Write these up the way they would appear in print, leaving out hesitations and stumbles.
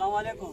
अस्सलाम वालेकुम।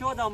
14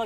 2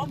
2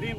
3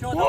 14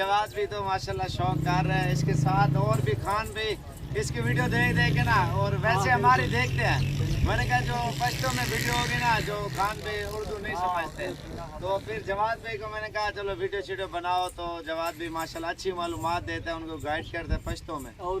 जवाद भी तो माशाल्लाह शौक कर रहे हैं, इसके साथ और भी खान भी इसकी वीडियो देख के ना और वैसे हमारी देखते हैं। मैंने कहा जो पश्तो में वीडियो होगी ना जो खान भी उर्दू नहीं समझते तो फिर जवाद भाई को मैंने कहा चलो वीडियो बनाओ। तो जवाद भी माशाल्लाह अच्छी मालूमात देते हैं, उनको गाइड करते हैं पश्तो में। और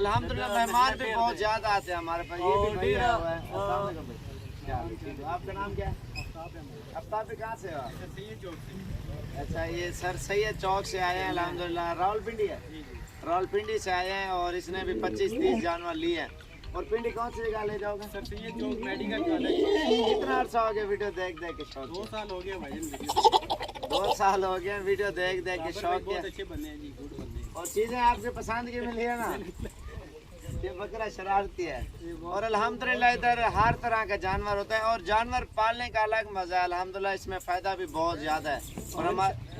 अल्हम्दुलिल्लाह मेहमान भी बहुत ज्यादा आते हैं हमारे पास। ये भी भैया हुआ है। अस्सलाम वालेकुम भाई। आपका नाम क्या है? आफ्ताब भी कहाँ से हो आप? अच्छा ये सर सैयद चौक से आए हैं अल्हम्दुलिल्लाह। रावलपिंडी है, रावलपिंडी से आए हैं और इसने भी 25-30 जानवर लिए हैं। और पिंडी कौन सी जगह ले जाओगे? सर सैयद चौक मेडिकल कॉलेज। कितना अर्सा हो गया वीडियो देख के शौक? 2 साल हो गए भाई। 2 साल हो गए वीडियो देख के शौक किया। अच्छे बने हैं जी, गुड बने हैं। और चीजें आपके पसंद की मिली है ना? ये बकरा शरारती है। और अल्हम्दुलिल्लाह इधर हर तरह का जानवर होता है और जानवर पालने का अलग मजा है अल्हम्दुलिल्लाह। इसमें फायदा भी बहुत ज्यादा है। और हमारे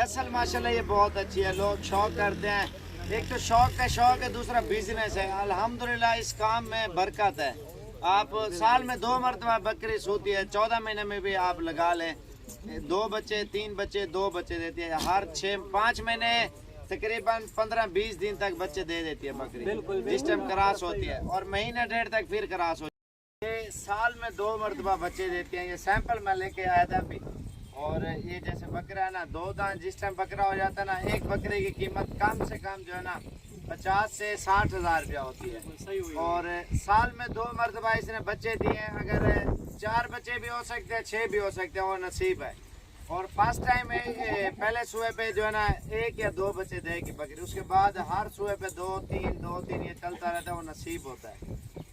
नस्ल माशाल्लाह ये बहुत अच्छी है। लोग शौक करते हैं, एक तो शौक का शौक है, दूसरा बिजनेस है। अल्हम्दुलिल्लाह इस काम में बरकत है। आप साल में 2 मरतबा बकरी सूती है, 14 महीने में भी आप लगा लें 2 बच्चे 3 बच्चे 2 बच्चे देती है। हर 6-5 महीने तकरीबन 15-20 दिन तक बच्चे दे देती है बकरी जिस टाइम क्रॉस होती है। और महीने 1.5 तक फिर क्रॉस होती है। ये साल में 2 मरतबा बच्चे देती हैं। ये सैंपल मैं लेके आया था अभी। और ये जैसे बकरा है ना 2 दांत जिस टाइम बकरा हो जाता है ना, एक बकरे की कीमत कम से कम जो है ना 50 से 60 हज़ार रुपया होती है। और साल में 2 मरतबा इसने बच्चे दिए हैं। अगर 4 बच्चे भी हो सकते हैं 6 भी हो सकते हैं, वो नसीब है। और फर्स्ट टाइम पहले सुबह पे जो है ना 1 या 2 बच्चे देगी बकरी, उसके बाद हर सुबह पे 2-3 ये चलता रहता है, वो नसीब होता है।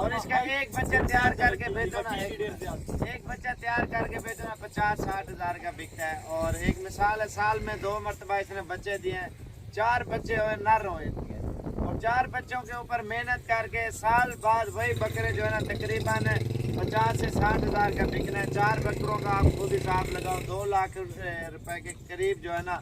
और इसका एक बच्चा तैयार करके बेचो ना, एक बच्चा तैयार करके बेचो ना 50-60 हज़ार का बिकता है। और एक मिसाल है साल में 2 मरतबा इसने बच्चे दिए हैं, 4 बच्चे हुए नर हुए और और 4 बच्चों के ऊपर मेहनत करके साल बाद वही बकरे जो है ना तकरीबन 50 से 60 हज़ार का बिकना है। 4 बकरों का आप खुद हिसाब लगाओ, 2 लाख रुपए के करीब जो है ना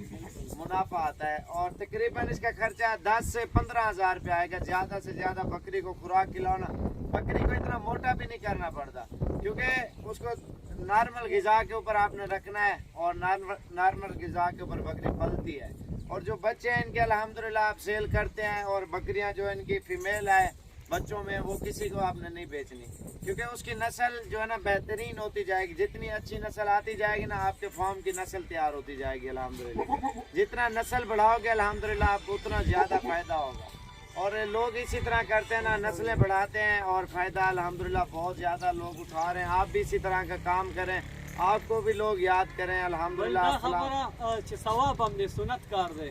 मुनाफा आता है। और तकरीबन इसका खर्चा 10 से 15 हज़ार रुपये आएगा। ज़्यादा से ज़्यादा बकरी को खुराक खिलाना, बकरी को इतना मोटा भी नहीं करना पड़ता, क्योंकि उसको नॉर्मल ग़िज़ा के ऊपर आपने रखना है और नॉर्मल ग़िज़ा के ऊपर बकरी पलती है। और जो बच्चे हैं इनके अल्हम्दुलिल्लाह आप सेल करते हैं, और बकरियां जो है इनकी फीमेल है बच्चों में, वो किसी को आपने नहीं बेचनी, क्योंकि उसकी नस्ल जो है ना बेहतरीन होती जाएगी। जितनी अच्छी नस्ल आती जाएगी ना, आपके फार्म की नस्ल तैयार होती जाएगी अल्हम्दुलिल्लाह। जितना नस्ल बढ़ाओगे अल्हम्दुलिल्लाह आपको उतना ज़्यादा फ़ायदा होगा। और लोग इसी तरह करते हैं ना, नस्लें बढ़ाते हैं और फ़ायदा अल्हम्दुलिल्लाह बहुत ज़्यादा लोग उठा रहे हैं। आप भी इसी तरह का काम करें, आपको भी लोग याद करें अल्हम्दुलिल्लाह। सवाब हमने सुनत कार दे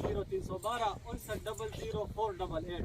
0312 5900 488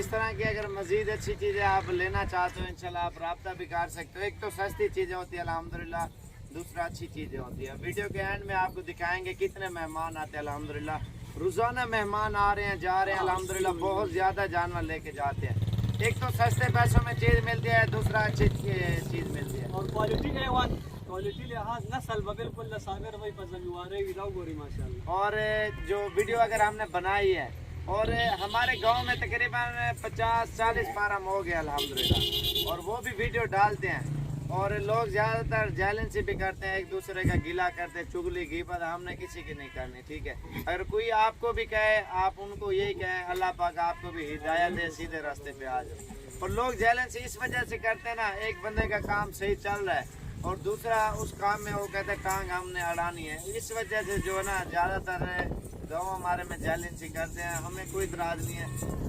इस तरह की अगर मज़ीद अच्छी चीज़ें आप लेना चाहते हो इंशाल्लाह आप रब्ता भी कर सकते हो। एक तो सस्ती चीज़ें होती है अल्हम्दुलिल्लाह, दूसरा अच्छी चीज़ें होती है। वीडियो के एंड में आपको दिखाएंगे कितने मेहमान आते हैं अल्हम्दुलिल्लाह। रोज़ाना मेहमान आ रहे हैं जा रहे हैं अल्हम्दुलिल्लाह, बहुत ज़्यादा जानवर लेके जाते हैं। एक तो सस्ते पैसों में चीज़ मिलती है, दूसरा अच्छी चीज़ मिलती है और क्वालिटी क्वालिटी लिहाज नस्ल बिल्कुल साबिर भाई पसंद माशाल्लाह। और जो वीडियो अगर हमने बनाई है और हमारे गांव में तकरीबन 50-40 फार्म हो गए अल्हम्दुलिल्लाह, और वो भी वीडियो डालते हैं। और लोग ज़्यादातर जैलेंसी भी करते हैं, एक दूसरे का गिला करते हैं, चुगली गीबत हमने किसी की नहीं करनी, ठीक है। अगर कोई आपको भी कहे आप उनको यही कहें अल्लाह पाक आपको भी हिदायत दे, सीधे रास्ते पे आ जाओ। और लोग जैलेंसी इस वजह से करते हैं ना, एक बंदे का काम सही चल रहा है और दूसरा उस काम में वो कहते हैं टांग हमने अड़ानी है। इस वजह से जो है ना ज़्यादातर गाँव हमारे में जैलेंसी करते हैं। हमें कोई इतराज़ नहीं है,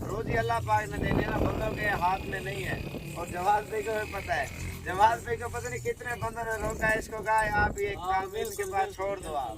रोज़ी अल्लाह पाक ने देने ना, बंदों के हाथ में नहीं है। और जवाब भाई को पता है, जवाब भाई को पता नहीं कितने बंदों ने रोका है इसको, कहा आप ये काम इसके पास छोड़ दो आप।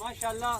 माशाल्लाह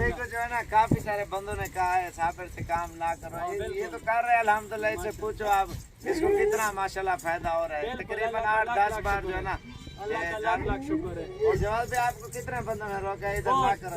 भाई को जो है ना काफ़ी सारे बंदों ने कहा है साबिर से काम ना करो, ये तो कर रहे हैं अल्हम्दुलिल्लाह। इससे पूछो आप इसको कितना माशाल्लाह फायदा हो रहा है। तकरीबन 8-10 बार जो है ना अल्लाह का लाख लाख शुक्र है। और जवाब भी आपको कितने बंदों ने रोका इधर ना करो,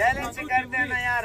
जैलेंस से करते हैं ना यार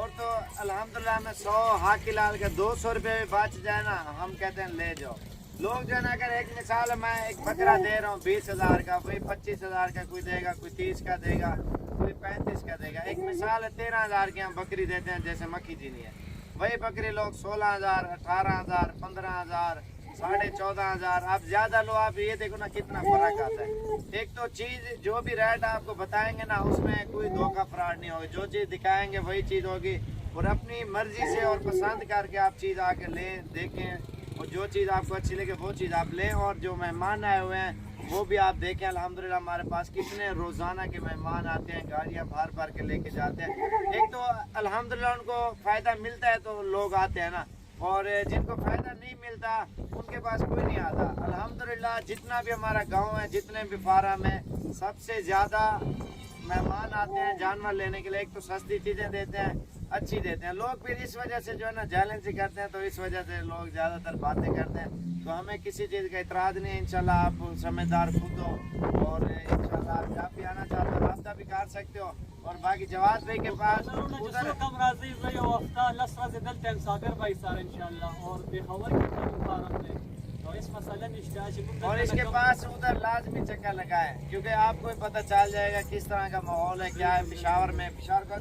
और तो अल्हम्दुलिल्लाह में 100 हाकी लाल का 200 रुपये में बच जाए ना, हम कहते हैं ले जाओ। लोग जो है ना, अगर एक मिसाल मैं एक बकरा दे रहा हूँ 20,000 का, कोई 25,000 का कोई देगा, कोई 30 का देगा, कोई 35 का देगा। एक मिसाल है 13,000 की हम बकरी देते हैं जैसे मक्खी जीनी है, वही बकरी लोग 16,000, 18,000, 15,000, 14,500। अब ज़्यादा लो, आप ये देखो ना कितना फ़र्क आता है। एक तो चीज़ जो भी रेट आपको बताएंगे ना उसमें कोई धोखा फ्रॉड नहीं होगा, जो चीज़ दिखाएंगे वही चीज़ होगी। और अपनी मर्ज़ी से और पसंद करके आप चीज़ आके लें, देखें, और जो चीज़ आपको अच्छी लगे वो चीज़ आप लें। और जो मेहमान आए हुए हैं वो भी आप देखें अल्हम्दुलिल्लाह हमारे पास कितने रोज़ाना के मेहमान आते हैं, गाड़ियाँ भर भर के लेके जाते हैं। एक तो अल्हम्दुलिल्लाह उनको फ़ायदा मिलता है तो लोग आते हैं ना, और जिनको फ़ायदा नहीं मिलता उनके पास कोई नहीं आता। अल्हम्दुलिल्लाह जितना भी हमारा गांव है, जितने भी फार्म है, सबसे ज़्यादा मेहमान आते हैं जानवर लेने के लिए। एक तो सस्ती चीज़ें देते हैं, अच्छी देते हैं लोग। फिर इस वजह से जो है ना जैलेंसी करते हैं, तो इस वजह से लोग ज़्यादातर बातें करते हैं। तो हमें किसी चीज़ का इतराज़ नहीं है। इंशाल्लाह आप समझदार खुद हो, और इंशाल्लाह आप जब भी आना चाहते हो रास्ता भी काट सकते हो। और बाकी जवाद भाई के पास उधर कम राजी भाई हफ्ता लसरा से दल टाइम साबिर भाई सार इंशाल्लाह और बेखबर की मुबारक है। तो इस मसला निश्चित और इसके पास उधर लाजमी चक्कर लगाए, क्योंकि आपको भी पता चल जाएगा किस तरह का माहौल है, क्या है पेशावर में। पेशावर का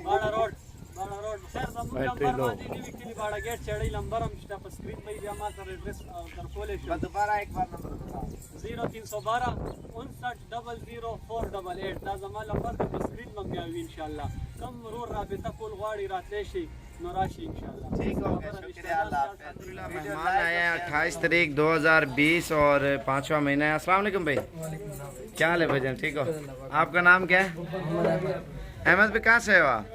बाड़ा रोड खैर नंबर मादीनी विकली बाड़ा गेट चढ़ी नंबर हम स्टाफ स्क्रीन पे जमा कर एड्रेस कर खोले शो दोबारा एक बार नंबर बताओ। 0312 59000488 दा जमा नंबर पे स्क्रीन में गया इंशाल्लाह। कम रोड राबता कोल गाड़ी रात शे नराशी इंशाल्लाह। ठीक हो गया, शुक्रिया अल्लाह हाफिज़। मेहमान आए हैं 28 तारीख 2020 और 5वां महीना है। अस्सलाम वालेकुम भाई, क्या हाल है भाईजान, ठीक हो? आपका नाम क्या है? अहमद भाई, कहाँ से हो आप?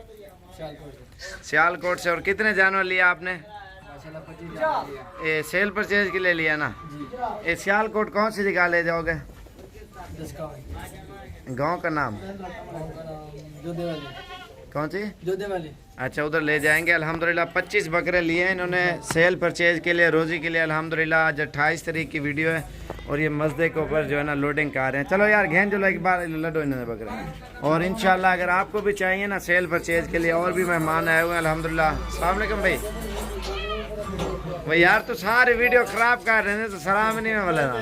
सियालकोट से। और कितने जानवर लिया आपने? ये सेल परचेज के लिए लिया ना? ये सियालकोट कौन सी जगह ले जाओगे? गांव का नाम कौन सी? जोधेवाली। अच्छा, उधर ले जाएंगे। अल्हम्दुलिल्लाह 25 बकरे लिए हैं इन्होंने सेल परचेज के लिए, रोज़ी के लिए। अल्हम्दुलिल्लाह आज 28 तारीख की वीडियो है और ये मस्जिद के ऊपर जो है ना लोडिंग कर रहे हैं। चलो यार घेन जो एक बार लडो इन्होंने बकरे। और इंशाल्लाह अगर आपको भी चाहिए ना सेल परचेज के लिए, और भी मेहमान आए हुए हैं अल्हम्दुलिल्लाह। अस्सलाम वालेकुम भाई। भाई यार तो सारे वीडियो ख़राब कर रहे हैं, तो सलाम नहीं बोला ना।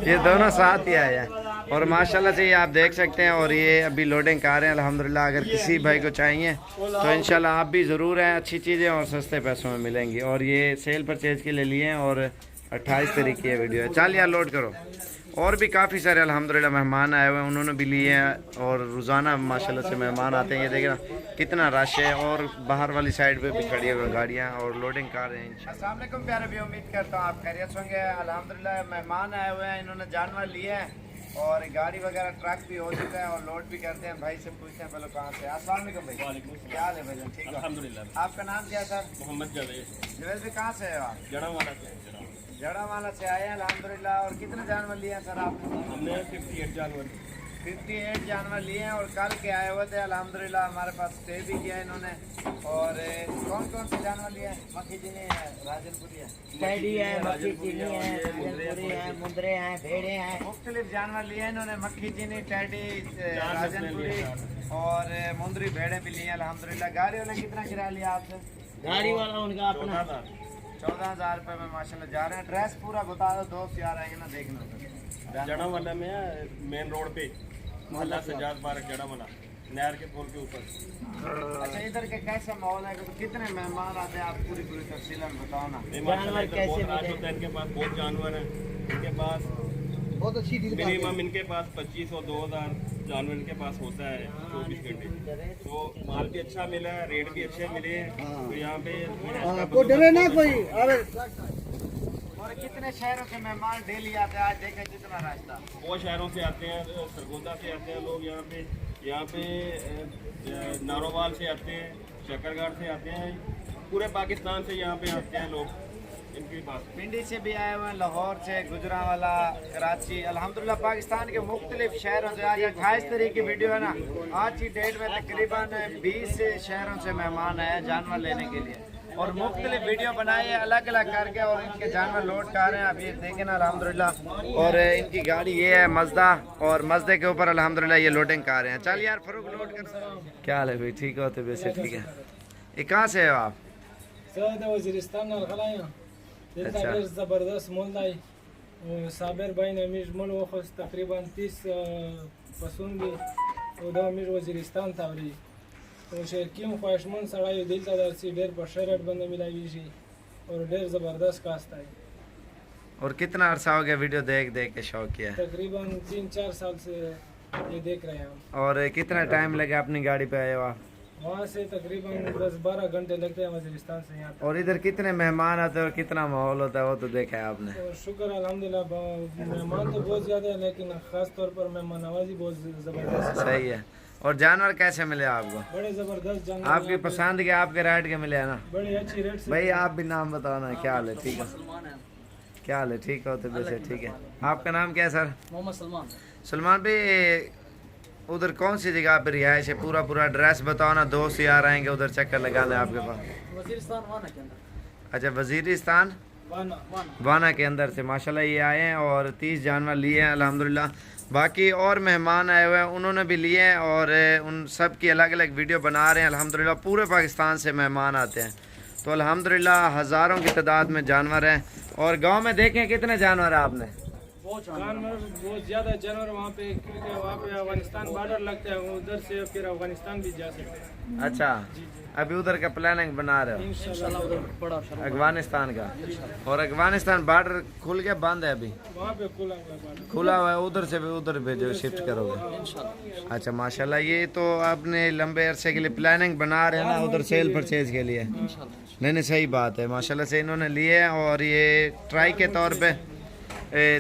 ये दोनों साथ ही आए हैं और माशाल्लाह से ये आप देख सकते हैं। और ये अभी लोडिंग कर रहे हैं अल्हम्दुलिल्लाह। अगर किसी भाई को चाहिए तो इंशाल्लाह आप भी ज़रूर हैं। अच्छी चीज़ें और सस्ते पैसों में मिलेंगी। और ये सेल परचेज के लिए लिए हैं और 28 तारीख की ये वीडियो है। चल यार लोड करो। और भी काफ़ी सारे अल्हम्दुलिल्लाह मेहमान आए हुए हैं, उन्होंने भी लिए हैं। और रोज़ाना माशाल्लाह से मेहमान आते हैं। ये देखना कितना रश है। और बाहर वाली साइड पे भी खड़ी हुई गाड़ियाँ और लोडिंग कर रहे हैं। अस्सलाम वालेकुम प्यारे भी, उम्मीद करता हूँ आप खैरियत होंगे। अल्हम्दुलिल्लाह मेहमान आए हुए हैं, इन्होंने जानवर लिए हैं और गाड़ी वगैरह ट्रक भी हो चुका है और लोड भी करते हैं। भाई से पूछते हैं पहले कहाँ से। अस्सलाम वालेकुम भाई। क्या हाल है भाई? ठीक है अल्हम्दुलिल्लाह। आपका नाम क्या है सर? मोहम्मद जावेद भी। कहाँ से है आप? जड़ावाला से आए हैं अल्हम्दुलिल्लाह। और कितने जानवर लिए हैं सर आपने? हमने 58 जानवर लिए हैं और कल के आए हुए थे अल्हम्दुलिल्लाह। हमारे पास स्टे भी किया है इन्होंने। और कौन कौन से जानवर लिए हैं? मक्खी चीनी है, राजनपुरी है, टैडी है, मक्खी चीनी है, राजनपुरी है, मुंदरे हैं, भेड़े हैं, मुख्तलिफ जानवर लिए हैं इन्होंने। मक्खी चीनी, टैडी, राजनपुरी और मुंदरी भेड़े भी लिए हैं अल्हम्दुलिल्लाह। गाड़ी वाले कितना किराया लिया आपसे? गाड़ी वाला उनका अपना 14,000 रुपये में माशाल्लाह जा रहे हैं। ड्रेस पूरा बता दो, दोस्त यार आएंगे ना देखना। जड़ावाला में है, मेन रोड पे मोहल्ला सजाद पार्क जड़ावाला, नहर के पुल के ऊपर। अच्छा, इधर के कैसा माहौल है? कितने मेहमान आते हैं? आप पूरी तफसील में बताओ ना। जानवर कैसे होता है? इनके पास बहुत जानवर हैं। इनके पास बहुत अच्छी मिनिमम इनके पास 25 और 2,000 जानवर इनके पास होता है 24 घंटे। तो माल भी अच्छा मिला है, रेट भी अच्छे मिले हैं। तो यहाँ पे डरे ना कोई। और कितने शहरों से मेहमान डेली आते हैं? आज देखें कितना रास्ता। बहुत शहरों से आते हैं, सरगोदा से आते हैं लोग यहाँ पे नारोवाल से आते हैं, शकरगढ़ से आते हैं, पूरे पाकिस्तान से यहाँ पे आते हैं लोग इनके पास। पिंडी से भी आए हुए हैं, लाहौर से, गुजरांवाला, कराची, अल्हम्दुलिल्लाह पाकिस्तान के मुख्तलिफ शहरों से। आज 28 तारीख की वीडियो है ना। आज की डेट में तकरीबन 20 शहरों से मेहमान आए हैं जानवर लेने के लिए और मुख्तलिफ वीडियो बनाए हैं अलग अलग करके और इनके जानवर लोड कर रहे हैं। अभी देखें ना अल्हम्दुलिल्लाह। और इनकी गाड़ी ये है मजदा और मजदे के ऊपर अल्हम्दुलिल्लाह ये लोडिंग कर रहे हैं। चल यार फरूक लोड कर। क्या हाल है भाई? ठीक हो? तो वैसे ठीक है। ये कहाँ से हो आप? अच्छा। ज़बरदस्त मोलाई साबिर भाई ने मिज मुल वखस तकरीबन 30 पसंदी उदा मिज वजीरिस्तान तावरी तो शर्कियों ख्वाहिशमंद सड़ाई दिल का दरसी डेर पर शरट बंद मिलाई जी और डेर ज़बरदस्त कास्ट आई। और कितना अरसा हो गया वीडियो देख देख के शौक किया? तकरीबन 3-4 साल से ये देख रहे हैं हम। और कितना टाइम लगा अपनी गाड़ी पे आए हो आप? वहाँ से तकरीबन 10-12 घंटे लगते हैं वजीरिस्तान से यहाँ तक। और इधर कितने मेहमान आते हैं और कितना माहौल होता है वो तो देखा है आपने। और शुक्र अल्हम्दुलिल्लाह, मेहमान तो बहुत ज़्यादा है लेकिन ख़ास तौर पर मेहमान नवाजी बहुत ज़बरदस्त है। सही है। और जानवर कैसे मिले आपको? बड़े ज़बरदस्त जानवर आपकी पसंद के, आपके राइट के मिले है ना? बड़ी अच्छी रेट से। भाई आप भी नाम बताओ ना। क्या हाल है? ठीक है। क्या हाल है? ठीक हो? तो वैसे ठीक है। आपका नाम क्या है सर? मोहम्मद सलमान। सलमान भाई उधर कौन सी जगह पर रिहाइश है? पूरा पूरा एड्रेस बताओ ना, दोस्त यार आएंगे उधर चक्कर लगाने आपके पास। वजीरिस्तान वाना के अंदर। अच्छा, वजीरिस्तान वाना के अंदर से माशाल्लाह ये आए हैं और 30 जानवर लिए हैं अल्हम्दुलिल्लाह। बाकी और मेहमान आए हुए हैं, उन्होंने भी लिए हैं और उन सब की अलग अलग वीडियो बना रहे हैं अल्हम्दुलिल्लाह। पूरे पाकिस्तान से मेहमान आते हैं, तो अल्हम्दुलिल्लाह हज़ारों की तादाद में जानवर हैं। और गांव में देखें कितने जानवर हैं आपने? जानवर बहुत ज़्यादा जानवर वहाँ पे, क्योंकि वहाँ पे अफगानिस्तान बॉर्डर लगता है, उधर से फिर अफगानिस्तान भी जा सकते हैं। अच्छा, अभी उधर का प्लानिंग बना रहे हो अफगानिस्तान का? और अफगानिस्तान बॉर्डर खुल गया बंद है अभी? वहाँ पे खुला हुआ है बॉर्डर। खुला हुआ है, उधर से भी उधर भेजो, शिफ्ट करोगे? अच्छा माशाल्लाह, ये तो आपने लंबे अरसे के लिए प्लानिंग बना रहे हैं ना उधर सेल परचेज के लिए? नहीं सही बात है माशाल्लाह से इन्होंने लिए हैं। और ये ट्राई के तौर पे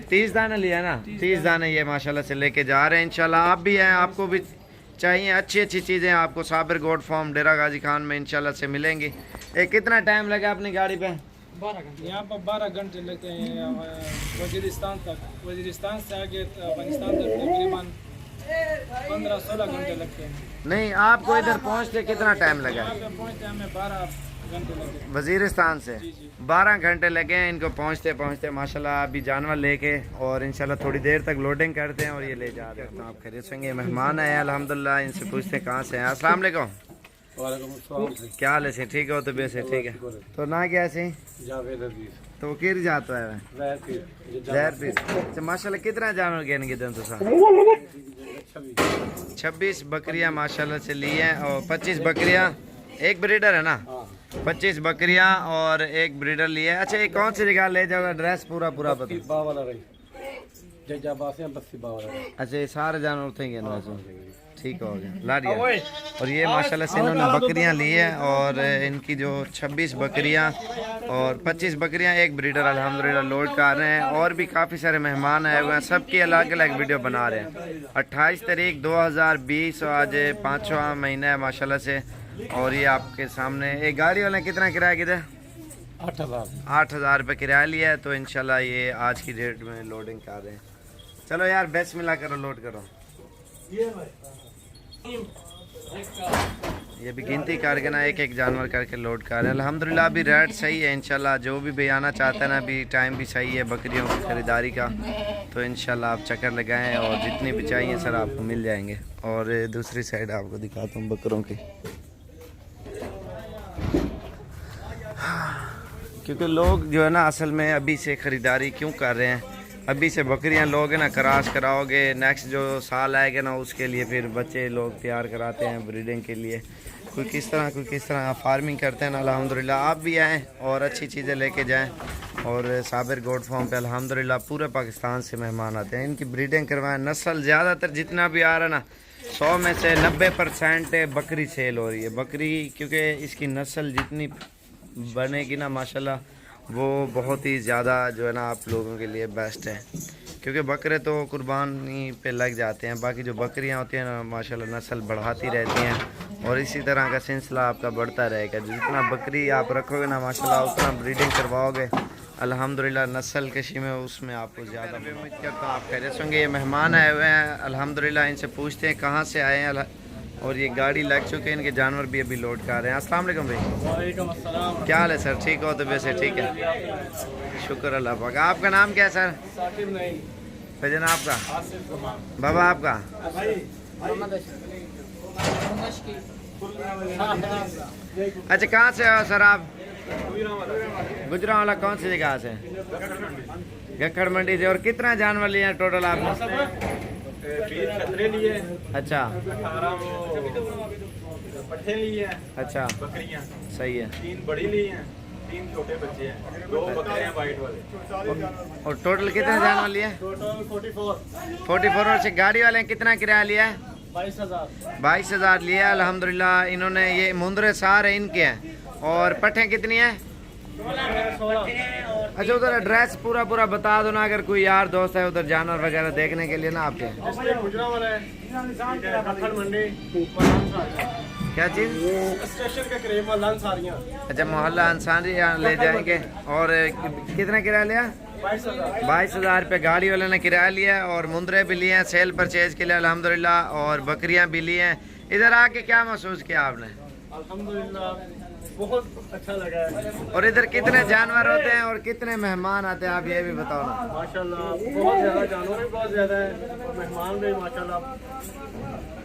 30 दाने लिया ना, 30 दाने ये माशाल्लाह से लेके जा रहे हैं। इंशाल्लाह आप भी हैं, आपको भी चाहिए अच्छी अच्छी चीज़ें आपको साबिर गोट फार्म डेरा गाजी खान में इंशाल्लाह से मिलेंगी। कितना टाइम लगा अपनी गाड़ी पे? 12 घंटे। यहाँ पर 12 घंटे लगते हैं वजीरिस्तान तक। वजीरिस्तान से आगे अफगानिस्तान तक तकरीबन 15-16 घंटे लगते हैं। नहीं, आपको इधर पहुँचते कितना टाइम लगा? यहाँ पे पहुँचते हमें 12 घंटे लगे। वजीरिस्तान से 12 घंटे लगे हैं इनको पहुंचते पहुंचते माशाल्लाह। अभी जानवर लेके और इंशाल्लाह थोड़ी देर तक लोडिंग करते हैं और ये ले जा रहे हैं। तो आप खरीद सकेंगे, मेहमान आए अल्हम्दुलिल्लाह, इनसे पूछते हैं कहाँ से हैं। अस्सलाम वालेकुम। क्या हाल है? ठीक हो? तो वैसे ठीक है। तो ना क्या से तो किर जाता है अच्छा माशाल्लाह। कितना जानवर गए इनके दिन? तो 26 बकरियाँ माशाल्लाह से ली हैं और 25 बकरियाँ, एक ब्रीडर है ना? 25 बकरियां और एक ब्रीडर लिया है। अच्छा, ये कौन सी जगह ले जाओगे? एड्रेस पूरा बताओ। अच्छा, ये सारे जानवर उठेंगे ना? ठीक हो गया, ला दिया। और ये माशाल्लाह से इन्होंने बकरियां ली है और इनकी जो 26 बकरियां और 25 बकरियां, एक ब्रीडर अल्हम्दुलिल्लाह लोड कर रहे हैं। और भी काफ़ी सारे मेहमान आए हुए हैं, सबकी अलग अलग वीडियो बना रहे हैं। 28 तारीख 2020 आज 5वां महीना है माशाल्लाह से। और ये आपके सामने एक गाड़ी वाले कितना किराया किधर? 8,000 रुपये किराया लिया है। तो इंशाल्लाह ये आज की डेट में लोडिंग कर रहे हैं। चलो यार, बेस्ट मिला करो, लोड करो। ये भी गिनती करके ना एक एक जानवर करके लोड कर रहे हैं अल्हम्दुलिल्लाह। अभी रेट सही है इंशाल्लाह, जो भी भी आना चाहता है ना, अभी टाइम भी सही है बकरियों की ख़रीदारी का। तो इंशाल्लाह आप चक्कर लगाएं और जितनी भी चाहिए सर आपको मिल जाएंगे। और दूसरी साइड आपको दिखाता हूँ बकरों की, क्योंकि लोग जो है ना असल में अभी से ख़रीदारी क्यों कर रहे हैं? अभी से बकरियां लोगे ना, क्रॉस कराओगे, नेक्स्ट जो साल आएगा ना उसके लिए फिर बच्चे लोग तैयार कराते हैं ब्रीडिंग के लिए। कोई किस तरह फार्मिंग करते हैं ना अल्हम्दुलिल्लाह। आप भी आएँ और अच्छी चीज़ें लेके जाएं। और साबिर गोट फार्म पे अल्हम्दुलिल्लाह पूरे पाकिस्तान से मेहमान आते हैं, इनकी ब्रीडिंग करवाएं। नस्ल ज़्यादातर जितना भी आ रहा है ना, 100 में से 90% बकरी सेल हो रही है। बकरी क्योंकि इसकी नस्ल जितनी बनेगी ना माशाल्लाह, वो बहुत ही ज़्यादा जो है ना आप लोगों के लिए बेस्ट है। क्योंकि बकरे तो कुर्बानी पे लग जाते हैं, बाकी जो बकरियां होती हैं ना माशाल्लाह नस्ल बढ़ाती रहती हैं। और इसी तरह का सिलसिला आपका बढ़ता रहेगा। जितना बकरी आप रखोगे ना माशाल्लाह, उतना ब्रीडिंग करवाओगे अल्हम्दुलिल्लाह, नस्ल कशी में उसमें आपको ज़्यादा। उम्मीद करता हूँ आप खैरियत होंगे। ये मेहमान आए हुए हैं अल्हम्दुलिल्लाह, इनसे पूछते हैं कहाँ से आए हैं। और ये गाड़ी लग चुके हैं, इनके जानवर भी अभी लोड कर रहे हैं। अस्सलाम वालेकुम भाई। वालेकुम अस्सलाम। क्या हाल है सर? ठीक हो? तो वैसे ठीक है, शुक्र अल्लाह पाक। आपका नाम क्या है सर? साकिब नहीं, भजन आपका? आसिफ कुमार। बाबा आपका? अच्छा, कहाँ से हो सर आप? गुजरांवाला। कौन सी जगह से? गखड़ मंडी से। और कितना जानवर लिए हैं टोटल आपने? 20 खतरे लिए। अच्छा, 18 पट्ठे लिए। अच्छा, बकरियां सही है। 3 बड़ी ली हैं, 3 छोटे बच्चे हैं, 2 बकरे हैं वाइट वाले। और टोटल कितने जानवर लिए? टोटल 44। और से गाड़ी वाले ने कितना किराया लिया है? 22,000 लिया अल्हम्दुलिल्लाह। इन्होंने ये मुंदरे सारे इनके हैं। और पट्ठे कितनी हैं? 16। अच्छा, उधर एड्रेस पूरा बता दो ना, अगर कोई यार दोस्त है उधर जानवर वगैरह देखने के लिए ना आपके। क्या चीज़? स्टेशन के करीब अच्छा, मोहल्ला अंसारी ले जाएंगे। और कितना किराया लिया? 22,000 रुपये गाड़ी वाले ने किराया लिया है और मुंदरे भी लिए हैं सेल परचेज के लिए अल्हम्दुलिल्लाह, और बकरियां भी ली हैं। इधर आके क्या महसूस किया आपने? अल्हम्दुलिल्लाह बहुत अच्छा लगा है। और इधर कितने जानवर होते हैं और कितने मेहमान आते हैं, आप ये भी बताओ ना। माशाल्लाह बहुत ज़्यादा जानवर भी बहुत ज़्यादा है और मेहमान भी माशाल्लाह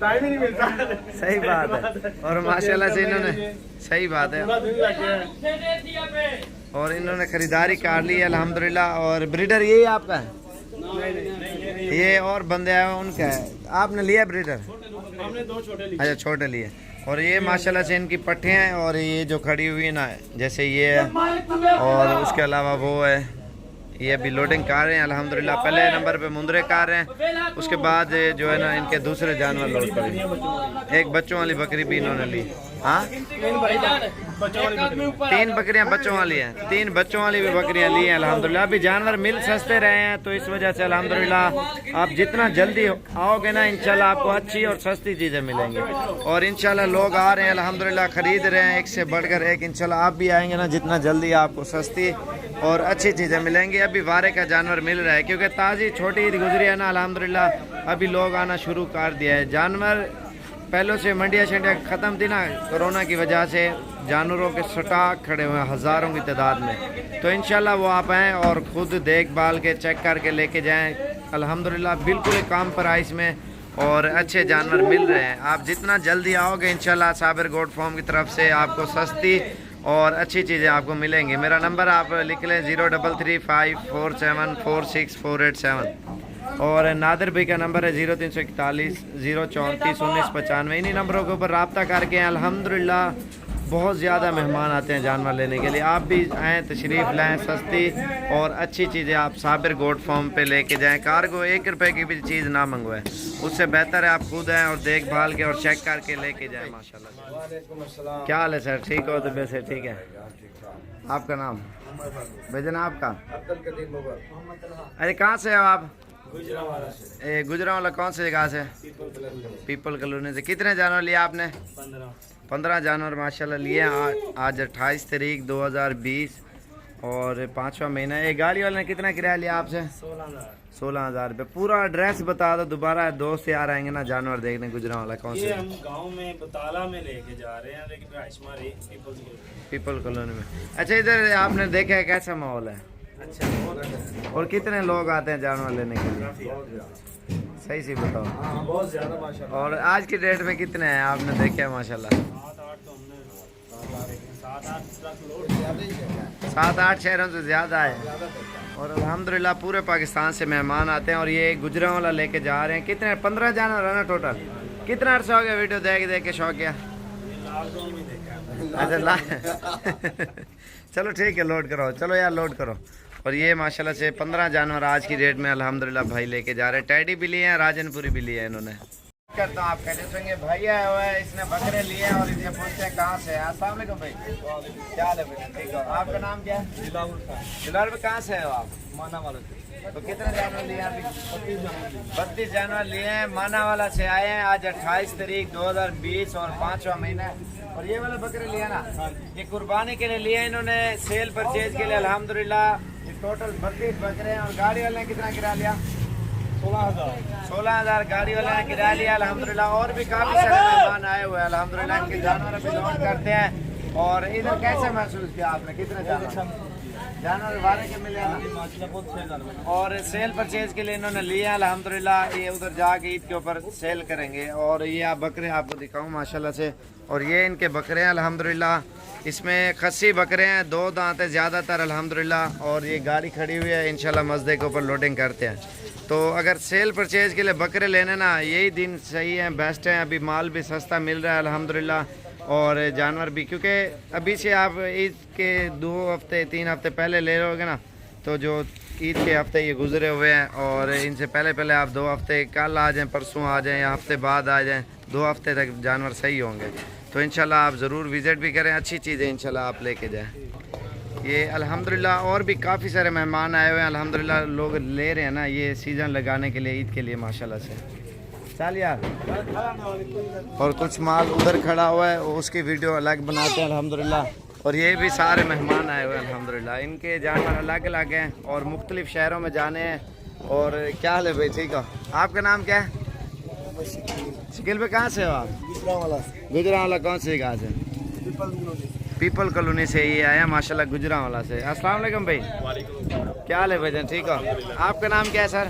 टाइम ही नहीं मिलता है। सही बात है। और माशाल्लाह से इन्होंने, सही बात है, पूरा दिन लग गया है। और इन्होंने खरीदारी कर ली है अल्हम्दुलिल्लाह। और ब्रीडर यही आपका है? ये और बंदे आए हैं उनका है, आपने लिया ब्रीडर? हमने 2 छोटे लिए। अच्छा छोटे लिए। और ये माशाल्लाह से इनकी पट्टियाँ हैं, और ये जो खड़ी हुई है ना जैसे ये है, और उसके अलावा वो है, ये अभी लोडिंग कर रहे हैं अल्हम्दुलिल्लाह। पहले नंबर पे मुंदरे कर रहे हैं, उसके बाद जो है ना इनके दूसरे जानवर लोड करेंगे। एक बच्चों वाली बकरी भी इन्होंने ली। हाँ 3 बकरियां बच्चों वाली हैं, 3 बच्चों वाली भी बकरियां ली हैं अल्हम्दुलिल्लाह। अभी जानवर मिल सस्ते रहे हैं तो इस वजह से अल्हम्दुलिल्लाह आप जितना जल्दी आओगे ना इंशाल्लाह आपको अच्छी और सस्ती चीज़ें मिलेंगी। और इंशाल्लाह लोग आ रहे हैं अल्हम्दुलिल्लाह, खरीद रहे हैं, एक से बढ़कर एक। इंशाल्लाह आप भी आएंगे ना, जितना जल्दी आपको सस्ती और अच्छी चीज़ें मिलेंगी। अभी वारे का जानवर मिल रहा है क्योंकि ताज़ी छोटी ईद गुजरी है ना अल्हम्दुलिल्लाह, अभी लोग आना शुरू कर दिया है। जानवर पहले से मंडियाँ शंडियाँ ख़त्म थी ना कोरोना की वजह से, जानवरों के स्टॉक खड़े हुए हैं हज़ारों की तादाद में। तो इंशाल्लाह वो आप आएँ और ख़ुद देखभाल के चेक करके लेके जाएं अल्हम्दुलिल्लाह, बिल्कुल कम प्राइस में और अच्छे जानवर मिल रहे हैं। आप जितना जल्दी आओगे इंशाल्लाह साबिर गोट फार्म की तरफ से आपको सस्ती और अच्छी चीज़ें आपको मिलेंगी। मेरा नंबर आप लिख लें 0335474647, और नादिर भाई का नंबर है 0341 034 1995। इन्हीं नंबरों के ऊपर रब्ता करके अल्हम्दुलिल्लाह बहुत ज़्यादा मेहमान आते हैं जानवर लेने के लिए। आप भी आएँ, तशरीफ़ लाएँ, सस्ती और अच्छी चीज़ें आप साबिर गोट फार्म पे लेके जाएँ। कार्गो 1 रुपए की भी चीज़ ना मंगवाएं, उससे बेहतर है आप खुद आएँ और देखभाल के और चेक करके लेके जाएँ। माशाल्लाह। क्या हाल है सर, ठीक हो? तो वैसे ठीक है। आपका नाम? भजन आपका? अरे कहाँ से हो आप? गुजरांवाला। कौन सी जगह से? पीपल कॉलोनी से। कितने जानवर लिए आपने? 15 जानवर माशाल्लाह लिए। आज 28 तारीख 2020 और 5वां महीना। ये गाड़ी वाले ने कितना किराया लिया आपसे? 16,000 रुपये। पूरा एड्रेस बता दो दोबारा, दोस्त यार आएंगे ना जानवर देखने गुजरांवाला। कौन से? हम गांव में बताला में लेके जा रहे हैं, लेकिन पीपल कॉलोनी में। अच्छा इधर आपने देखा है कैसा माहौल है? अच्छा और कितने लोग आते हैं जानवर लेने के लिए? सही से बताओ। बहुत ज्यादा माशाल्लाह। और आज की डेट में कितने हैं आपने देखे हैं? माशाल्लाह 7-8 शहरों से ज़्यादा है। और अल्हम्दुलिल्लाह पूरे पाकिस्तान से मेहमान आते हैं। और ये गुजरांवाला लेके जा रहे हैं। कितने? 15 जानवर है ना टोटल? कितना अर्सा हो गया वीडियो देख के शौक किया? अच्छा चलो ठीक है, लोड करो। चलो यार लोड करो। और ये माशाल्लाह से 15 जानवर आज की डेट में अल्हम्दुलिल्लाह भाई लेके जा रहे हैं। टैडी भी लिए हैं, राजनपुरी भी लिए हैं इन्होंने। करता हूँ आप कहते सुनिए, भाई आया हुआ है, इसने बकरे लिए हैं और इनसे पूछते हैं कहाँ से है। अस्सलाम वालेकुम भाई, क्या हाल है भाई? ठीक हो? आपका नाम क्या है? जिलाल भाई। कहाँ से हो आप? माना वाला। तो कितने जानवर लिए अभी? 32 जानवर लिए हैं, मानावाला से आए हैं। आज 28 तारीख 2020 और 5वां महीना है। और ये वाले बकरे लिए ना, ये कुर्बानी के लिए लिए इन्होंने, सेल परचेज के लिए अल्हम्दुलिल्लाह। टोटल 32 बकरे हैं। और गाड़ी वाले ने कितना किराया लिया? 16,000 गाड़ी वाले ने किराया लिया अल्हम्दुलिल्लाह। और भी काफी सारे मेहमान आए हुए हैं अल्हम्दुलिल्लाह, इनके जानवर अभी लोड करते हैं। और इधर कैसे महसूस किया आपने? कितने जानवर वाले के मिले ना? और सेल परचेज के लिए इन्होंने लिए अल्हम्दुलिल्लाह। ये उधर जाके ईद के ऊपर सेल करेंगे। और ये आप बकरे आपको दिखाऊं माशाल्लाह से। और ये इनके बकरे हैं अल्हम्दुलिल्लाह। इसमें खस्सी बकरे हैं, 2 दांत है ज़्यादातर अल्हम्दुलिल्लाह। और ये गाड़ी खड़ी हुई है, इंशाल्लाह मस्जिद के ऊपर लोडिंग करते हैं। तो अगर सेल परचेज के लिए बकरे लेने ना, यही दिन सही है, बेस्ट है। अभी माल भी सस्ता मिल रहा है अल्हम्दुलिल्लाह, और जानवर भी। क्योंकि अभी से आप ईद के 2 हफ्ते 3 हफ्ते पहले ले लोगे ना, तो जो ईद के हफ्ते ये गुजरे हुए हैं, और इनसे पहले आप 2 हफ्ते, कल आ जाएं, परसों आ जाएं या हफ्ते बाद आ जाएं, 2 हफ्ते तक जानवर सही होंगे। तो इंशाल्लाह आप ज़रूर विज़िट भी करें, अच्छी चीज़ें इंशाल्लाह आप लेके जाएं। ये अल्हम्दुलिल्लाह और भी काफ़ी सारे मेहमान आए हुए हैं अल्हम्दुलिल्लाह, लोग ले रहे हैं ना ये सीज़न लगाने के लिए, ईद के लिए माशाल्लाह से। चल यार, और कुछ माल उधर खड़ा हुआ है, उसकी वीडियो अलग बनाते हैं अल्हम्दुलिल्लाह। और ये भी सारे मेहमान आए हुए हैं अल्हम्दुलिल्लाह। इनके जानवर अलग अलग हैं और मुख्तलिफ शहरों में जाने हैं। और क्या हाल है भाई, ठीक हो? आपका नाम क्या है? शकील भाई, कहाँ से हो आप? गुजरांवाला। कौन से जगह से? पीपल कॉलोनी से ये आया माशाल्लाह, गुजरांवाला से। अस्सलाम वालेकुम भाई, क्या हाल है भाईजान, ठीक हो? आपका नाम क्या है सर?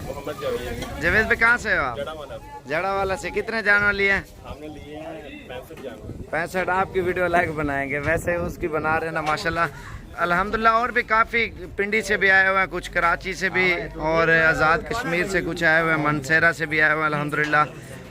जवेद भाई, कहाँ से हो आप? जड़ावाला से। कितने जानवर लिए हैं? हमने लिए हैं 65 जानवर। 65। आपकी वीडियो लाइक बनाएंगे, वैसे उसकी बना रहे ना माशाल्लाह अल्हम्दुलिल्लाह। और भी काफ़ी पिंडी से भी आए हुए हैं, कुछ कराची से भी और आज़ाद कश्मीर से कुछ आए हुए हैं, मनसेरा से भी आए हुए हैं अल्हम्दुलिल्लाह।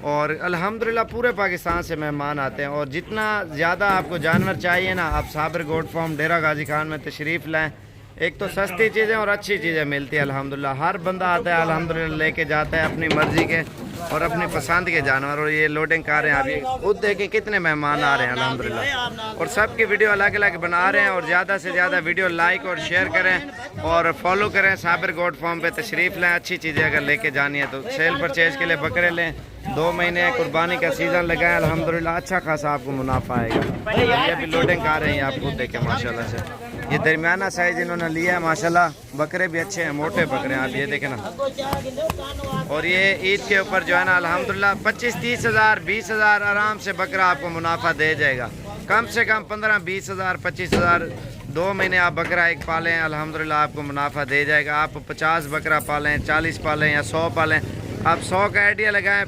और अल्हम्दुलिल्लाह पूरे पाकिस्तान से मेहमान आते हैं। और जितना ज़्यादा आपको जानवर चाहिए ना, आप साबर गोट फार्म डेरा गाजी खान में तशरीफ़ लाएँ। एक तो सस्ती चीज़ें और अच्छी चीज़ें मिलती है अल्हम्दुलिल्लाह। हर बंदा आता है अल्हम्दुलिल्लाह, लेके जाता है अपनी मर्ज़ी के और अपनी पसंद के जानवर। और ये लोडिंग कर रहे हैं, आप ये खुद देखें कितने मेहमान आ रहे हैं अल्हम्दुलिल्लाह। और सबकी वीडियो अलग अलग बना रहे हैं। और ज़्यादा से ज़्यादा वीडियो लाइक और शेयर करें और फॉलो करें। साबर गोट फार्म पे तशरीफ़ लें। अच्छी चीज़ें अगर लेके जानी है तो सेल परचेज़ के लिए बकरे लें। 2 महीने कुर्बानी का सीज़न लगा है अल्हम्दुलिल्लाह, अच्छा खासा आपको मुनाफा आएगा। ये अभी लोडिंग कर रहे हैं, आप खुद देखें माशाल्लाह से। ये दरमियाना साइज इन्होंने लिया है माशाल्लाह। बकरे भी अच्छे हैं, मोटे बकरे हैं, आप ये देखें ना। और ये ईद के ऊपर जो है ना अल्हम्दुलिल्लाह 25-30 हज़ार 20 हज़ार आराम से बकरा आपको मुनाफा दे जाएगा। कम से कम 15-20 हज़ार 25 हज़ार 2 महीने आप बकरा एक पालें अल्हम्दुलिल्लाह आपको मुनाफा दे जाएगा। आप 50 बकरा पालें, 40 पालें या 100 पालें, आप 100 का आइडिया लगाएं।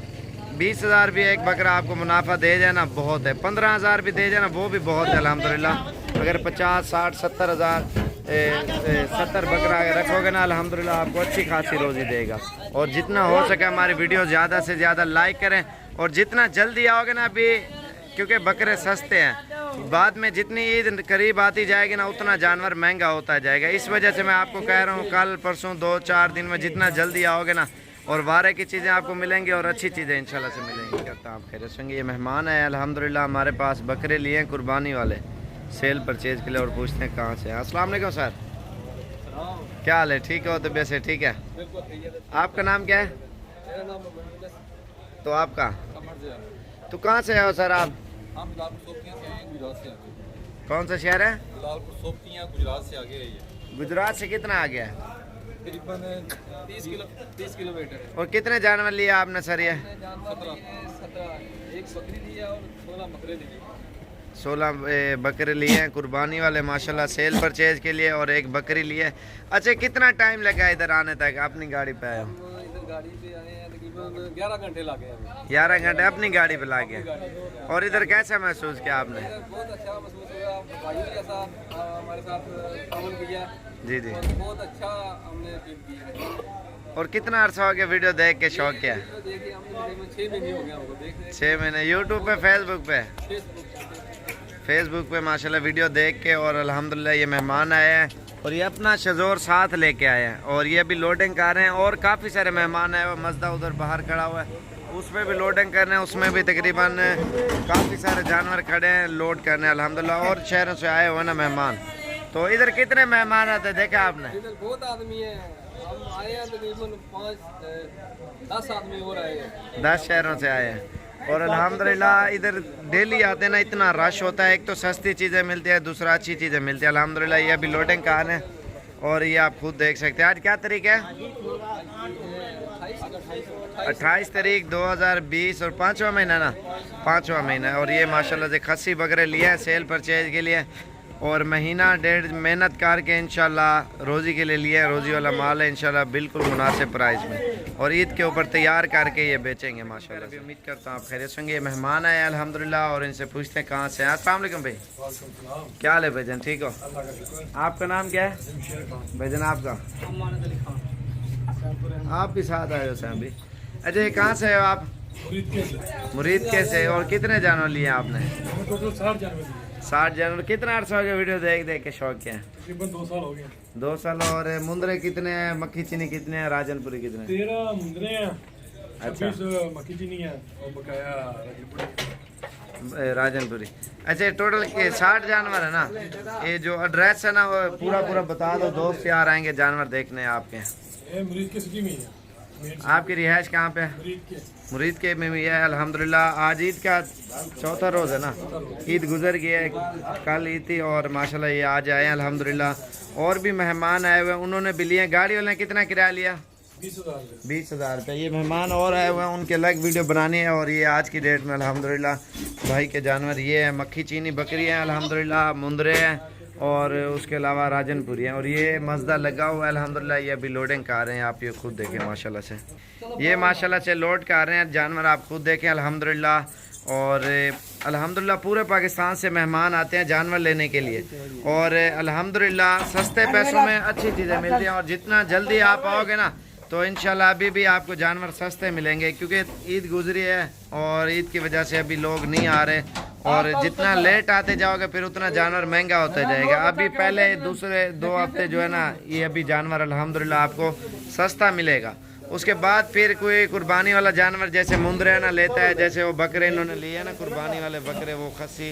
20 हज़ार भी एक बकरा आपको मुनाफा दे जाना बहुत है। 15 हज़ार भी दे जाना वो भी बहुत है अल्हम्दुलिल्लाह। अगर 50, 60, 70 हज़ार 70 बकरा अगर रखोगे ना अल्हम्दुलिल्लाह आपको अच्छी खासी रोज़ी देगा। और जितना हो सके हमारी वीडियो ज़्यादा से ज़्यादा लाइक करें। और जितना जल्दी आओगे ना अभी, क्योंकि बकरे सस्ते हैं, बाद में जितनी ईद करीब आती जाएगी ना उतना जानवर महंगा होता जाएगा। इस वजह से मैं आपको कह रहा हूँ कल परसों 2-4 दिन में जितना जल्दी आओगे ना और वारे की चीज़ें आपको मिलेंगी और अच्छी चीज़ें इंशाल्लाह से मिलेंगी। करता आप खैर संगे। ये मेहमान है अल्हम्दुलिल्लाह, हमारे पास बकरे लिए हैं कुर्बानी वाले सेल परचेज़ के लिए। और पूछते हैं कहाँ से। अस्सलाम वालेकुम सर, क्या हाल है, ठीक हो? तो वैसे ठीक है। आपका नाम क्या है? तो आपका तो कहाँ से हो सर आप? कौन सा शहर है? गुजरात से आगे है। गुजरात से कितना आ गया है? तकरीबन 30 किलोमीटर। और कितने जानवर लिए आपने सर? ये 17 एक बकरी ली है और 16 बकरे लिए। 16 बकरे लिए हैं कुर्बानी वाले माशाल्लाह सेल परचेज़ के लिए। और एक बकरी लिए। अच्छा, कितना टाइम लगा इधर आने तक? अपनी गाड़ी पे आए हो? इधर गाड़ी पे आए हैं तकरीबन 11 घंटे लगे हैं। 11 घंटे अपनी गाड़ी पे लगे। और इधर कैसा महसूस किया आपने? बहुत अच्छा महसूस हुआ। भाइयों के साथ हमारे साथ अमल किया जी जी, और बहुत अच्छा हमने फील किया। और कितना अर्सा हो गया वीडियो देख के शौक किया? देखिए हमने तकरीबन 6 महीने हो गए हमको देखने। 6 महीने। यूट्यूब पे, फेसबुक पे? फेसबुक पे माशाल्लाह वीडियो देख के। और अल्हम्दुलिल्लाह ये मेहमान आए हैं और ये अपना शजोर साथ लेके आए हैं। और ये अभी लोडिंग कर रहे हैं। और काफ़ी सारे मेहमान आए हुए, मजदा उधर बाहर खड़ा हुआ है, उसमें भी लोडिंग कर रहे हैं। उसमें भी तकरीबन काफ़ी सारे जानवर खड़े हैं लोड करने अल्हम्दुलिल्लाह। और शहरों से आए हुए ना मेहमान। तो इधर कितने मेहमान आते देखा आपने? इधर बहुत आदमी है। हम आए हैं तकरीबन 5-10 आदमी और आए हैं। 10 शहरों से आए हैं। और अल्हम्दुलिल्लाह इधर डेली आते हैं ना, इतना रश होता है। एक तो सस्ती चीज़ें मिलती है, दूसरा अच्छी चीज़ें मिलती है अल्हम्दुलिल्लाह। ये अभी लोडिंग का है और ये आप खुद देख सकते हैं। आज क्या तारीख है? 28 तारीख 2020 और 5वां महीना ना, 5वां महीना। और ये माशाल्लाह से खस्सी बकरे लिए हैं सेल परचेज के लिए। और महीना 1.5 मेहनत करके इंशाल्लाह रोज़ी के लिए लिया है। रोज़ी वाला माल है इंशाल्लाह, बिल्कुल मुनासिब प्राइस में। और ईद के ऊपर तैयार करके ये बेचेंगे माशाल्लाह। भी उम्मीद करता हूँ आप खैरियत होंगे। ये मेहमान आए अल्हम्दुलिल्लाह और इनसे पूछते हैं कहाँ से हैं। अस्सलाम वालेकुम भाई, क्या हाल है भाईजान, ठीक हो? आपका नाम क्या है भाईजान? आपका? आप भी साथ आए हो सैम भी। अच्छा, ये कहाँ से हो आप? मुरीद के से। और कितने जानवर लिए आपने? 60 जानवर। कितना अर्सा हो गया वीडियो देख देख के शौक क्या है? तकरीबन 2 साल हो गए। 2 साल। और मुंदरे कितने हैं, मक्खी चीनी कितने हैं, राजनपुरी कितने हैं? 13 मुंदरे हैं, अच्छा। 26 मक्खी चीनी है और बकाया राजनपुरी। अच्छा, टोटल के 60 जानवर है ना? ये जो एड्रेस है ना वो पूरा पूरा बता दो, दोस्त यार आएंगे जानवर देखने आपके। ये मरीज के सिटी में है। आपकी रिहाइश कहाँ पे है? मुरीद के में भी है अल्हम्दुलिल्लाह। आज ईद का चौथा रोज़ है ना, ईद गुजर गई है, कल ईद थी और माशाल्लाह ये आज आए हैं अल्हम्दुलिल्लाह। और भी मेहमान आए हुए हैं, उन्होंने भी लिए। गाड़ी वाले ने कितना किराया लिया? 20,000 रुपये। ये मेहमान और आए हुए हैं, उनके अलग वीडियो बनानी है। और ये आज की डेट में अल्हम्दुलिल्लाह भाई के जानवर ये है, मक्खी चीनी बकरी है अल्हम्दुलिल्लाह, मुंदरे हैं और उसके अलावा राजनपुरी हैं। और ये मजदा लगा हुआ है अल्हम्दुलिल्लाह। ये अभी लोडिंग कर रहे हैं, आप ये खुद देखें माशाल्लाह से। ये माशाल्लाह से लोड कर रहे हैं जानवर, आप खुद देखें अल्हम्दुलिल्लाह। और अल्हम्दुलिल्लाह पूरे पाकिस्तान से मेहमान आते हैं जानवर लेने के लिए और अल्हम्दुलिल्लाह सस्ते पैसों में अच्छी चीज़ें मिलती हैं। और जितना जल्दी आप आओगे ना तो इंशाल्लाह अभी भी आपको जानवर सस्ते मिलेंगे, क्योंकि ईद गुजरी है और ईद की वजह से अभी लोग नहीं आ रहे। और जितना लेट आते जाओगे फिर उतना जानवर महंगा होता जाएगा। अभी पहले दूसरे 2 हफ्ते जो है ना, ये अभी जानवर अल्हम्दुलिल्लाह आपको सस्ता मिलेगा। उसके बाद फिर कोई कुर्बानी वाला जानवर जैसे मुंदरे ना लेता है, जैसे वो बकरे इन्होंने लिए हैं ना कुर्बानी वाले बकरे, वो खस्सी,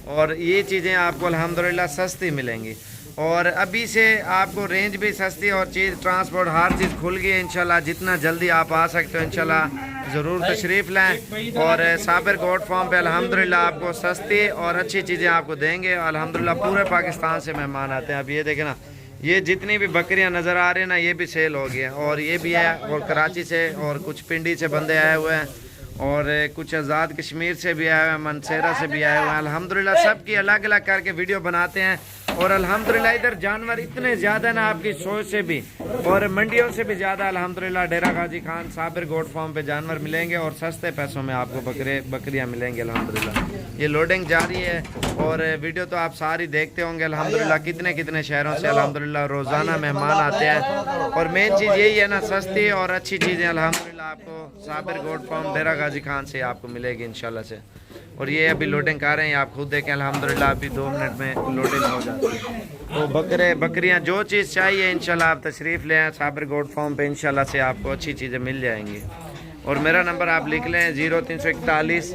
और ये चीज़ें आपको अल्हम्दुलिल्लाह सस्ती मिलेंगी। और अभी से आपको रेंज भी सस्ती और चीज़ ट्रांसपोर्ट हर चीज़ खुल गई है इंशाल्लाह। जितना जल्दी आप आ सकते हो इंशाल्लाह ज़रूर तशरीफ़ लें। और साबिर गोट फार्म पे अल्हम्दुलिल्लाह आपको सस्ती और अच्छी चीज़ें आपको देंगे अल्हम्दुलिल्लाह। पूरे पाकिस्तान से मेहमान आते हैं। अब ये देखें ना, ये जितनी भी बकरियां नज़र आ रही हैं ना, ये भी सेल हो गई हैं। और ये भी है, और कराची से और कुछ पिंडी से बंदे आए हुए हैं और कुछ आज़ाद कश्मीर से भी आए हुए हैं, मनसेरा से भी आए हुए हैं अल्हम्दुलिल्लाह। सब की अलग अलग करके वीडियो बनाते हैं। और अल्हम्दुलिल्लाह इधर जानवर इतने ज़्यादा ना आपकी सोच से भी और मंडियों से भी ज़्यादा अल्हम्दुलिल्लाह डेरा गाजी खान साबिर गोट फार्म पे जानवर मिलेंगे और सस्ते पैसों में आपको बकरियां मिलेंगी अल्हम्दुलिल्लाह। ये लोडिंग जारी है और वीडियो तो आप सारी देखते होंगे अल्हम्दुलिल्लाह। कितने कितने शहरों से अल्हम्दुलिल्लाह रोज़ाना मेहमान आते हैं। और मेन चीज़ यही है ना, सस्ती और अच्छी चीज़ें अल्हम्दुलिल्लाह आपको साबिर गोट फार्म डेरा गाजी खान से आपको मिलेगी इंशाल्लाह से। और ये अभी लोडिंग कर रहे हैं, आप खुद देखें अल्हम्दुलिल्लाह अभी 2 मिनट में लोडिंग हो जाती है। तो बकरियां जो चीज़ चाहिए इंशाल्लाह आप तशरीफ़ ले आएँ साबिर गोट फार्म पे, इंशाल्लाह से आपको अच्छी चीज़ें मिल जाएंगी। और मेरा नंबर आप लिख लें 0341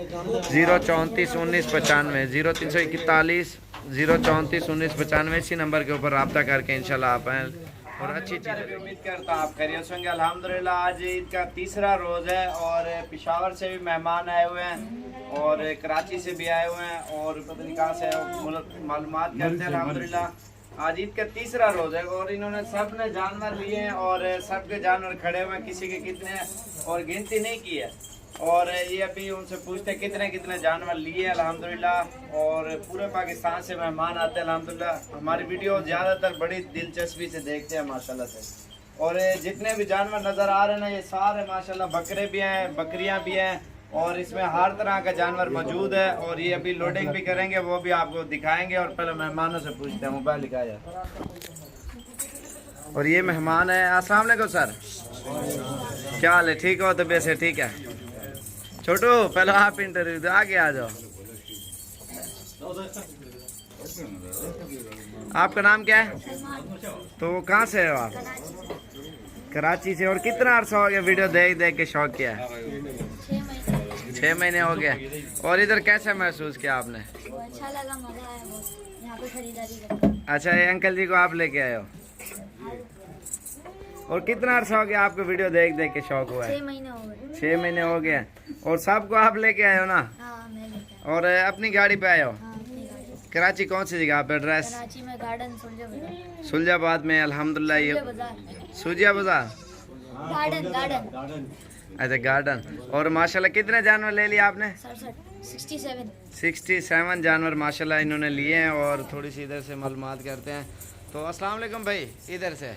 034 1995, 0341 034 1995। इसी नंबर के ऊपर रब्ता करके इंशाल्लाह आप आएँ और अच्छी चीज़ें। उम्मीद करता हूँ आप खैरियत से होंगे अल्हम्दुलिल्लाह। आज ईद का तीसरा रोज़ है और पेशावर से भी मेहमान आए हुए हैं और कराची से भी आए हुए हैं और पता नहीं कहाँ से मालूमात करते हैं अल्हम्दुलिल्लाह। आज ईद का तीसरा रोज़ है और इन्होंने सब ने जानवर लिए हैं और सबके जानवर खड़े हुए हैं, किसी के कितने और गिनती नहीं की है। और ये अभी उनसे पूछते हैं कितने कितने जानवर लिए अल्हम्दुलिल्लाह। और पूरे पाकिस्तान से मेहमान आते हैं अल्हम्दुलिल्लाह। हमारी वीडियो ज़्यादातर बड़ी दिलचस्पी से देखते हैं माशाल्लाह से। और जितने भी जानवर नज़र आ रहे हैं ना, ये सारे माशाल्लाह बकरे भी हैं, बकरियां भी हैं और इसमें हर तरह का जानवर मौजूद है। और ये अभी लोडिंग भी करेंगे, वो भी आपको दिखाएंगे। और पहले मेहमानों से पूछते हैं, मोबाइल दिखाया। और ये मेहमान है। अस्सलाम वालेकुम सर, क्या हाल है? ठीक हो? तबीयत से ठीक है? छोटू पहले आप इंटरव्यू दो, आगे आ जाओ। आपका नाम क्या है? तो कहाँ से हो आप? कराची से। और कितना अर्सा हो गया वीडियो देख देख के शौक किया है? 6 महीने हो गए। और इधर कैसा महसूस किया आपने? अच्छा लगा, मजा आया बहुत यहाँ पे खरीदारी करके। अच्छा, ये अंकल जी को आप लेके आए हो। और कितना अर्सा हो गया आपको वीडियो देख देख के शौक हुआ है? 6 महीने हो गए। 6 महीने हो गए। और सबको आप लेके आए हो ना? हाँ, मैं लेके आया। और अपनी गाड़ी पे आए हो? हाँ, अपनी गाड़ी। कराची कौन सी जगह पे एड्रेस? कराची में गार्डन सुलझा बाजार। सुलझाबाद में अल्हम्दुलिल्लाह। ये सूजिया बाजार, गार्डन गार्डन। अच्छा गार्डन। और माशाल्लाह कितने जानवर ले लिए आपने? 67 जानवर माशाल्लाह इन्होंने लिए हैं। और थोड़ी सी इधर से मालूमात करते हैं। तो अस्सलाम वालेकुम भाई, इधर से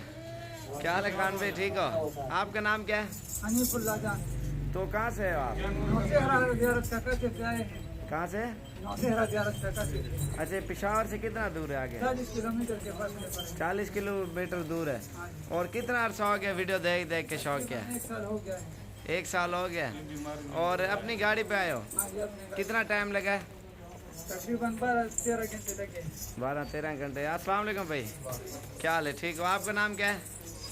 क्या हाल है खान भाई, ठीक हो? आपका नाम क्या है? हनीफुल्लाह जान। तो कहाँ से हो आप? कहाँ से? अच्छा, पेशावर से कितना दूर है आगे? 40 किलोमीटर के पास में पड़ेगा। 40 किलोमीटर दूर है। और कितना अर्सा हो गया वीडियो देख देख के शौक किया? 1 साल हो गया है। 1 साल हो गया। और अपनी गाड़ी पे आए हो? कितना टाइम लगा है? तकरीबन 12-13 घंटे लगे। 12-13 घंटे। अस्सलाम वालेकुम भाई, क्या हाल है? ठीक हो? आपका नाम क्या है?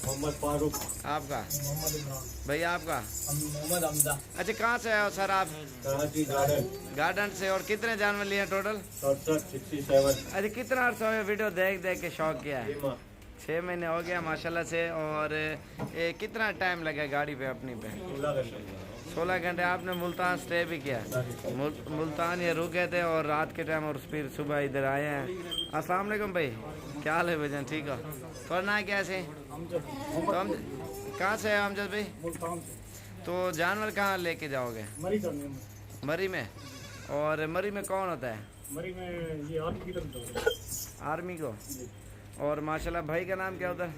मोहम्मद फारूक। आपका? मोहम्मद इमरान। भाई आपका? मोहम्मद हमजा। अच्छा, कहाँ से आए हो सर आप? कराची गार्डन। गार्डन से। और कितने जानवर लिए टोटल? 67। अच्छा, कितना अर्सा हो वीडियो देख देख के शौक किया है? 6 महीने हो गया माशाल्लाह से। और कितना टाइम लगा गाड़ी पे अपनी पे? 16 घंटे। आपने मुल्तान स्टे भी किया? मुल्तान ये रुके थे और रात के टाइम और फिर सुबह इधर आए हैं। अस्सलाम वालेकुम भाई, क्या हाल है भजन? ठीक हो? थोड़ा ना कैसे तो हम कहाँ से है अमजद भाई? तो जानवर कहाँ लेके जाओगे? मरी में। और मरी में कौन होता है? मरी में ये आर्मी की तरफ आर्मी को। और माशाल्लाह भाई का नाम क्या होता है?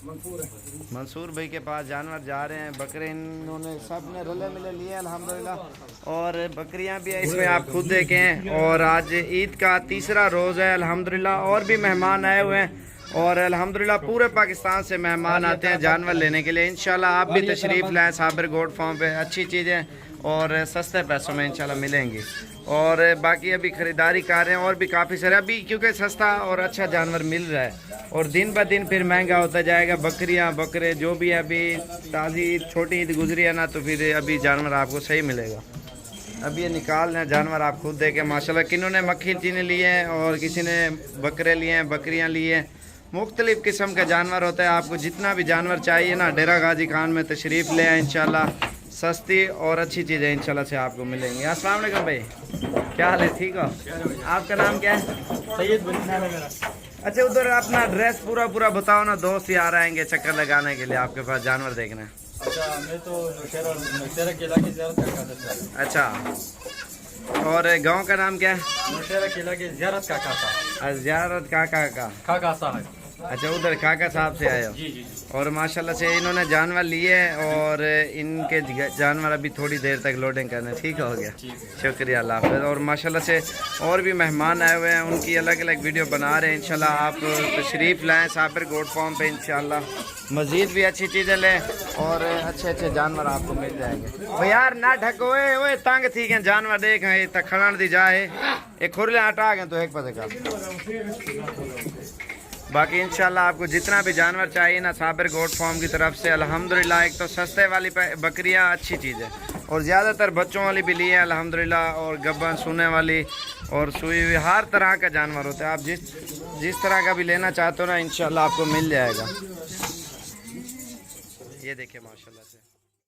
मंसूर है। मंसूर भाई के पास जानवर जा रहे हैं। बकरे इन्होंने सब ने रले मिले लिए अल्हम्दुलिल्लाह। और बकरियां भी है इसमें, आप खुद देखें। और आज ईद का तीसरा रोज़ है अल्हम्दुलिल्लाह। और भी मेहमान आए हुए हैं और अल्हम्दुलिल्लाह पूरे पाकिस्तान से मेहमान आते हैं जानवर लेने के लिए। इंशाल्लाह आप भी तशरीफ़ लाएँ साबिर गोट फार्म पे। अच्छी चीज़ें और सस्ते पैसों में इंशाल्लाह मिलेंगी। और बाकी अभी ख़रीदारी कर रहे हैं और भी काफ़ी सारे, अभी क्योंकि सस्ता और अच्छा जानवर मिल रहा है और दिन ब दिन फिर महंगा होता जाएगा। बकरियां बकरे जो भी है, अभी ताज़ी छोटी ईद गुजरी है ना, तो फिर अभी जानवर आपको सही मिलेगा। अभी ये निकाल रहे हैं जानवर, आप खुद देखें माशाल्लाह। किन्होंने मक्खी चीनी लिए हैं और किसी ने बकरे लिए हैं, बकरियाँ लिए हैं। मुख्तलिफ़ किस्म का जानवर होता है। आपको जितना भी जानवर चाहिए ना, डेरा गाजी खान में तशरीफ़ ले आए। इंशाल्लाह सस्ती और अच्छी चीज़ें इंशाल्लाह से आपको मिलेंगी। अस्सलाम वालेकुम भाई, क्या हाल है? ठीक हो? आपका नाम क्या है? सैयद बनी नाम है मेरा। अच्छा, उधर अपना एड्रेस पूरा बताओ ना, दोस्त यार आएंगे चक्कर लगाने के लिए आपके पास जानवर देखना है। अच्छा, मैं तो नौशेरा किला की ज़ियारत करता था। अच्छा, और गांव का नाम क्या है? नौशेरा किला की ज़ियारत का खाता। ज़ियारत काका का? खाका साहब। अच्छा, उधर काका साहब से आए हो? जी जी। और माशाल्लाह से इन्होंने जानवर लिए और इनके जानवर अभी थोड़ी देर तक लोडिंग करने। ठीक हो गया, शुक्रिया, अल्लाह हाफ़िज़। और माशाल्लाह से और भी मेहमान आए हुए हैं, उनकी अलग अलग वीडियो बना रहे हैं। इंशाल्लाह आप तशरीफ़ लाएँ साबिर गोट फार्म पे। इंशाल्लाह मज़ीद भी अच्छी चीज़ें लें और अच्छे जानवर आपको मिल जाएंगे। भाई यार ना ढको ओए तंग थी गए जानवर देख तक खड़न दी जाए एक खुरले हटा गए तो एक पते का। बाकी इंशाल्लाह आपको जितना भी जानवर चाहिए ना साबिर गोट फार्म की तरफ से अल्हम्दुलिल्लाह। एक तो सस्ते वाली बकरियां अच्छी चीज़ है और ज़्यादातर बच्चों वाली भी ली है अल्हम्दुलिल्लाह। और गब्बन सूने वाली और सुई हुई हर तरह का जानवर होता है। आप जिस तरह का भी लेना चाहते हो ना, इंशाल्लाह आपको मिल जाएगा। ये देखिए माशाल्लाह से।